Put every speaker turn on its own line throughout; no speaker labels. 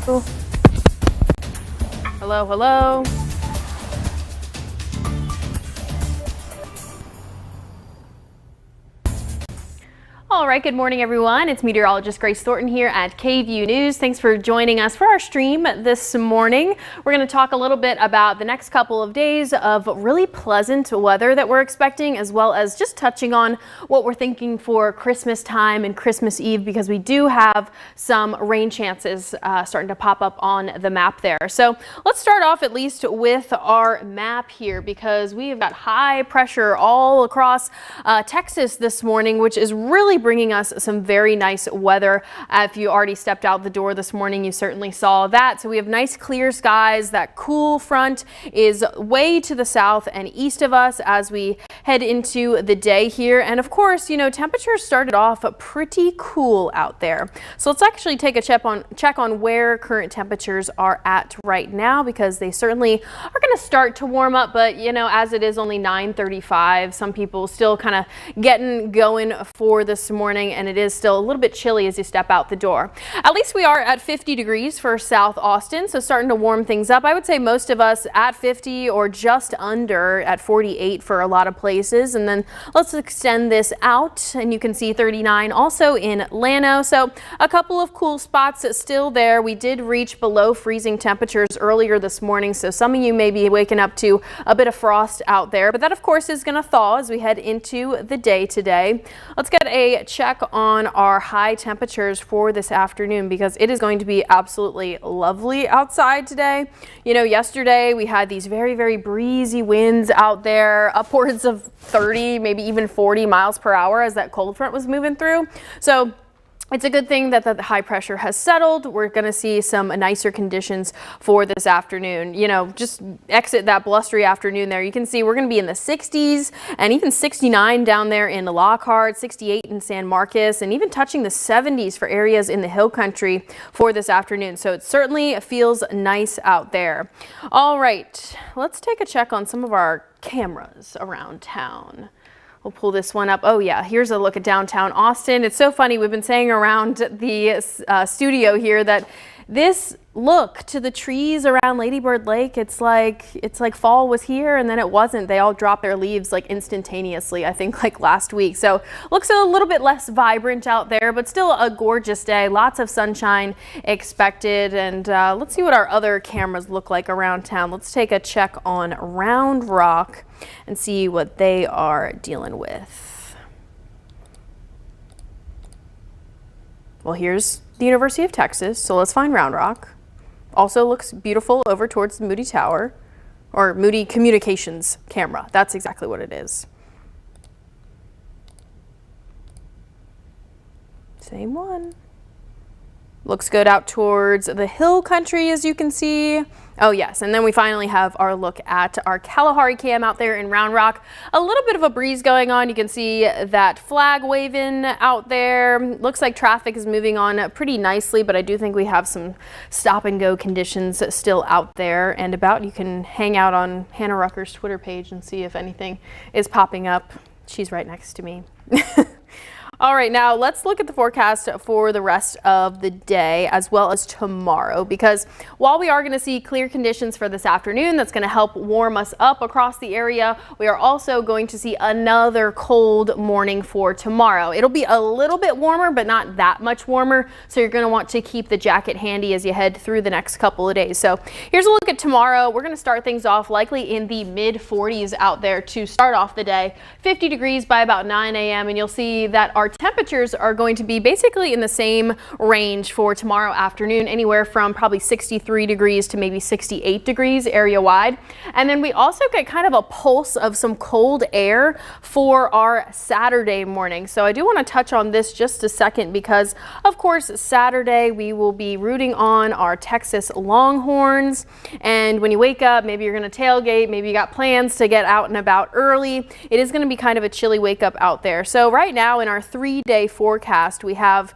Hello, hello. All right, good morning, everyone. It's meteorologist Grace Thornton here at KVUE News. Thanks for joining us for our stream this morning. We're going to talk a little bit about the next couple of days of really pleasant weather that we're expecting, as well as just touching on what we're thinking for Christmas time and Christmas Eve, because we do have some rain chances starting to pop up on the map there. So let's start off at least with our map here, because we've got high pressure all across Texas this morning, which is really bringing us some very nice weather. If you already stepped out the door this morning, you certainly saw that. So we have nice clear skies. That cool front is way to the south and east of us as we head into the day here. And of course, you know, temperatures started off pretty cool out there. So let's actually take a check on where current temperatures are at right now, because they certainly are going to start to warm up. But, you know, as it is only 9:35, some people still kind of getting going for this morning, and it is still a little bit chilly as you step out the door. At least we are at 50 degrees for South Austin, so starting to warm things up. I would say most of us at 50 or just under at 48 for a lot of places. And then let's extend this out, and you can see 39 also in Llano. So a couple of cool spots still there. We did reach below freezing temperatures earlier this morning, so some of you may be waking up to a bit of frost out there, but that of course is going to thaw as we head into the day today. Let's get a check on our high temperatures for this afternoon, because it is going to be absolutely lovely outside today. You know, yesterday we had these very, very breezy winds out there, upwards of 30, maybe even 40 miles per hour as that cold front was moving through. So it's a good thing that the high pressure has settled. We're going to see some nicer conditions for this afternoon. You know, just exit that blustery afternoon there. You can see we're going to be in the 60s and even 69 down there in Lockhart, 68 in San Marcos, and even touching the 70s for areas in the hill country for this afternoon. So it certainly feels nice out there. All right, let's take a check on some of our cameras around town. We'll pull this one up. Oh yeah, here's a look at downtown Austin. It's so funny. We've been saying around the studio here that this look to the trees around Lady Bird Lake, it's like fall was here and then it wasn't. They all dropped their leaves like instantaneously, I think like last week. So looks a little bit less vibrant out there, but still a gorgeous day. Lots of sunshine expected. And let's see what our other cameras look like around town. Let's take a check on Round Rock and see what they are dealing with. Well, here's the University of Texas, so let's find Round Rock. Also looks beautiful over towards the Moody Tower, or Moody Communications camera. That's exactly what it is. Same one. Looks good out towards the hill country, as you can see. Oh yes, and then we finally have our look at our Kalahari cam out there in Round Rock. A little bit of a breeze going on. You can see that flag waving out there. Looks like traffic is moving on pretty nicely, but I do think we have some stop and go conditions still out there and about. You can hang out on Hannah Rucker's Twitter page and see if anything is popping up. She's right next to me. All right, now let's look at the forecast for the rest of the day as well as tomorrow, because while we are going to see clear conditions for this afternoon, that's going to help warm us up across the area, we are also going to see another cold morning for tomorrow. It'll be a little bit warmer, but not that much warmer, so you're going to want to keep the jacket handy as you head through the next couple of days. So here's a look at tomorrow. We're going to start things off likely in the mid 40s out there to start off the day. 50 degrees by about 9 a.m. and you'll see that our temperatures are going to be basically in the same range for tomorrow afternoon, anywhere from probably 63 degrees to maybe 68 degrees area wide. And then we also get kind of a pulse of some cold air for our Saturday morning. So I do want to touch on this just a second, because of course Saturday we will be rooting on our Texas Longhorns. And when you wake up, maybe you're going to tailgate, maybe you got plans to get out and about early. It is going to be kind of a chilly wake up out there. So right now in our 3-day forecast, we have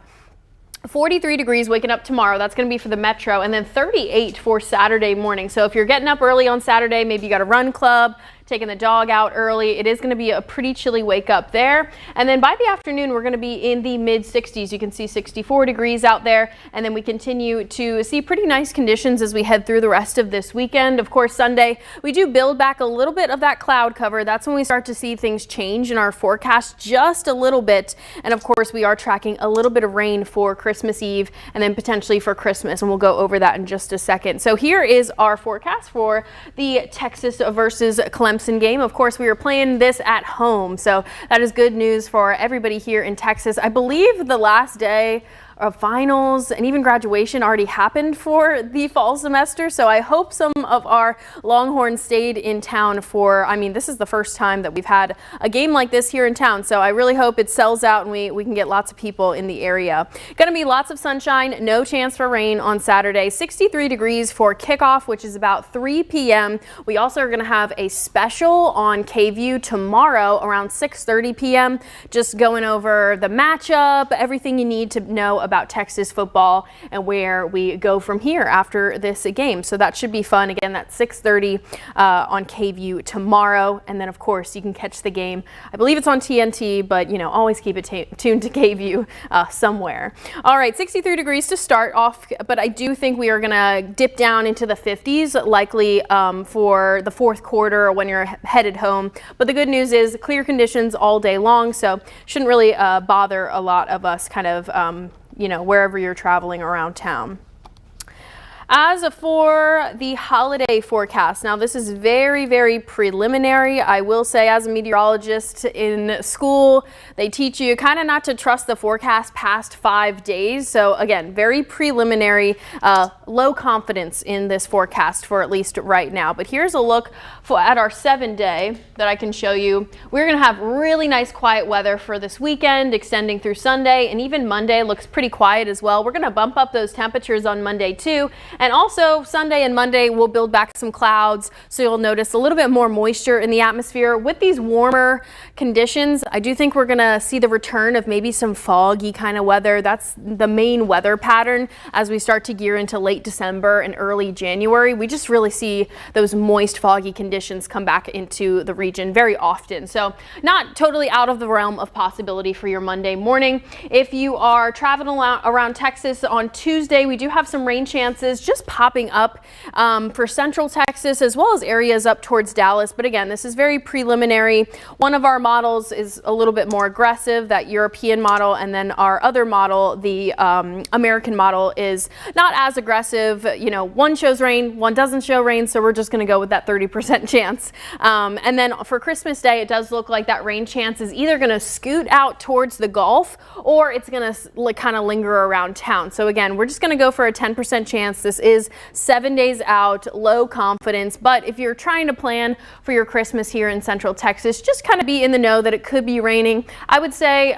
43 degrees waking up tomorrow. That's going to be for the metro, and then 38 for Saturday morning. So if you're getting up early on Saturday, maybe you got a run club, taking the dog out early. It is going to be a pretty chilly wake up there. And then by the afternoon, we're going to be in the mid 60s. You can see 64 degrees out there. And then we continue to see pretty nice conditions as we head through the rest of this weekend. Of course, Sunday, we do build back a little bit of that cloud cover. That's when we start to see things change in our forecast just a little bit. And of course, we are tracking a little bit of rain for Christmas Eve and then potentially for Christmas. And we'll go over that in just a second. So here is our forecast for the Texas versus Clemson game. Of course, we are playing this at home. So that is good news for everybody here in Texas. I believe the last day of finals and even graduation already happened for the fall semester. So I hope some of our Longhorns stayed in town for, this is the first time that we've had a game like this here in town. So I really hope it sells out and we can get lots of people in the area. Going to be lots of sunshine, no chance for rain on Saturday. 63 degrees for kickoff, which is about 3 p.m. We also are going to have a special on KVUE tomorrow around 6:30 p.m. Just going over the matchup, everything you need to know about Texas football and where we go from here after this game. So that should be fun. Again, that's 6:30 on KVUE tomorrow. And then, of course, you can catch the game. I believe it's on TNT, but, always keep it tuned to KVUE somewhere. All right, 63 degrees to start off, but I do think we are going to dip down into the 50s, likely for the fourth quarter or when you're headed home. But the good news is clear conditions all day long, so shouldn't really bother a lot of us kind of wherever you're traveling around town. As for the holiday forecast, now this is very, very preliminary. I will say, as a meteorologist in school, they teach you kind of not to trust the forecast past 5 days. So again, very preliminary, low confidence in this forecast for at least right now. But here's a look at our 7-day that I can show you. We're going to have really nice quiet weather for this weekend, extending through Sunday, and even Monday looks pretty quiet as well. We're going to bump up those temperatures on Monday too. And also Sunday and Monday, we'll build back some clouds. So you'll notice a little bit more moisture in the atmosphere. With these warmer conditions, I do think we're going to see the return of maybe some foggy kind of weather. That's the main weather pattern as we start to gear into late December and early January. We just really see those moist, foggy conditions come back into the region very often. So not totally out of the realm of possibility for your Monday morning. If you are traveling around Texas on Tuesday, we do have some rain chances just popping up for central Texas as well as areas up towards Dallas. But again, this is very preliminary. One of our models is a little bit more aggressive, that European model, and then our other model, the American model, is not as aggressive. One shows rain, one doesn't show rain, so we're just going to go with that 30% chance. And then for Christmas Day, it does look like that rain chance is either going to scoot out towards the Gulf or it's going to kind of linger around town. So again, we're just going to go for a 10% chance. This is 7 days out, low confidence, but if you're trying to plan for your Christmas here in Central Texas, just kind of be in the know that it could be raining. I would say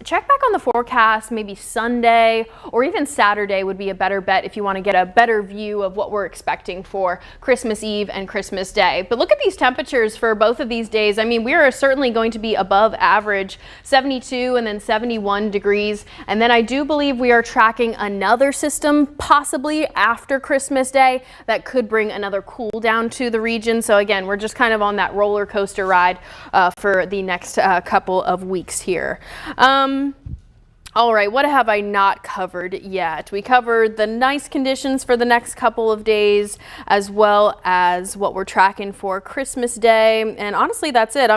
check back on the forecast, maybe Sunday or even Saturday would be a better bet if you want to get a better view of what we're expecting for Christmas Eve and Christmas Day. But look at these temperatures for both of these days. We are certainly going to be above average, 72 and then 71 degrees. And then I do believe we are tracking another system possibly after Christmas Day that could bring another cool down to the region. So again, we're just kind of on that roller coaster ride for the next couple of weeks here. All right, what have I not covered yet? We covered the nice conditions for the next couple of days, as well as what we're tracking for Christmas Day. And honestly, that's it.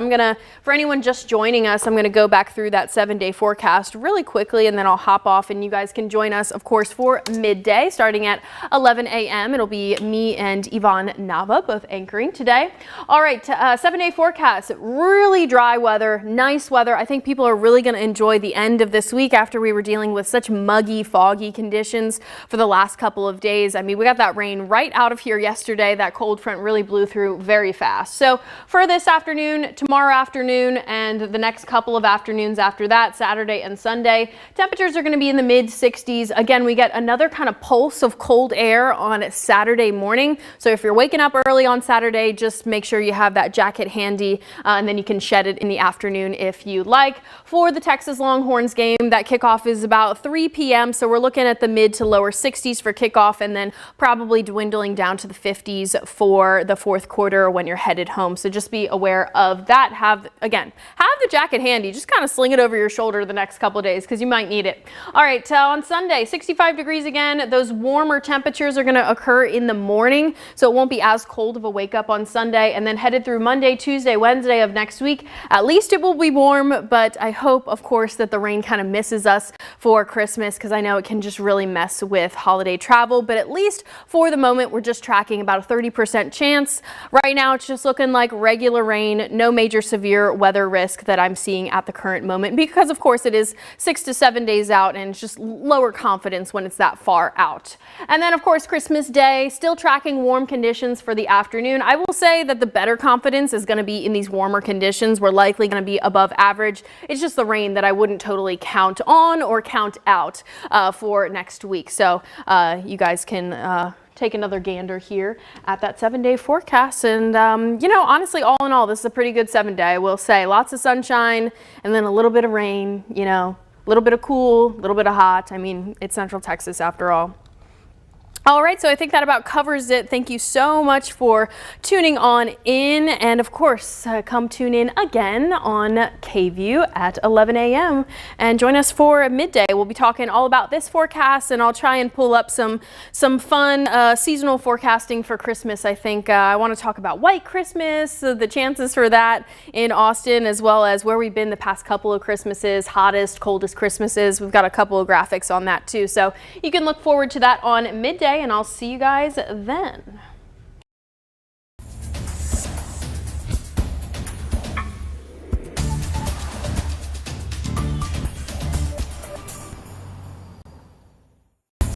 For anyone just joining us, I'm gonna go back through that 7-day forecast really quickly, and then I'll hop off and you guys can join us, of course, for midday starting at 11 a.m. It'll be me and Yvonne Nava both anchoring today. All right, 7-day forecast, really dry weather, nice weather. I think people are really gonna enjoy the end of this week after we were dealing with such muggy, foggy conditions for the last couple of days. We got that rain right out of here yesterday. That cold front really blew through very fast. So for this afternoon, tomorrow afternoon, and the next couple of afternoons after that, Saturday and Sunday, temperatures are going to be in the mid 60s. Again, we get another kind of pulse of cold air on Saturday morning. So if you're waking up early on Saturday, just make sure you have that jacket handy, and then you can shed it in the afternoon if you like. For the Texas Longhorns game, that kicks kickoff is about 3 p.m. So we're looking at the mid to lower 60s for kickoff, and then probably dwindling down to the 50s for the fourth quarter when you're headed home. So just be aware of that. Have the jacket handy. Just kind of sling it over your shoulder the next couple of days because you might need it. All right, on Sunday, 65 degrees again. Those warmer temperatures are going to occur in the morning, so it won't be as cold of a wake up on Sunday. And then headed through Monday, Tuesday, Wednesday of next week, at least it will be warm, but I hope, of course, that the rain kind of misses us for Christmas, because I know it can just really mess with holiday travel. But at least for the moment, we're just tracking about a 30% chance. Right now, it's just looking like regular rain, no major severe weather risk that I'm seeing at the current moment, because of course it is 6 to 7 days out, and it's just lower confidence when it's that far out. And then of course Christmas Day, still tracking warm conditions for the afternoon. I will say that the better confidence is going to be in these warmer conditions. We're likely going to be above average. It's just the rain that I wouldn't totally count on or count out for next week. So you guys can take another gander here at that 7-day forecast. And, you know, honestly, all in all, this is a pretty good 7-day, I will say. Lots of sunshine and then a little bit of rain, you know, a little bit of cool, a little bit of hot. I mean, it's Central Texas after all. All right, so I think that about covers it. Thank you so much for tuning on in. And of course, come tune in again on KVUE at 11 a.m. and join us for midday. We'll be talking all about this forecast, and I'll try and pull up some fun seasonal forecasting for Christmas. I think I want to talk about White Christmas, the chances for that in Austin, as well as where we've been the past couple of Christmases, hottest, coldest Christmases. We've got a couple of graphics on that too. So you can look forward to that on midday, and I'll see you guys then.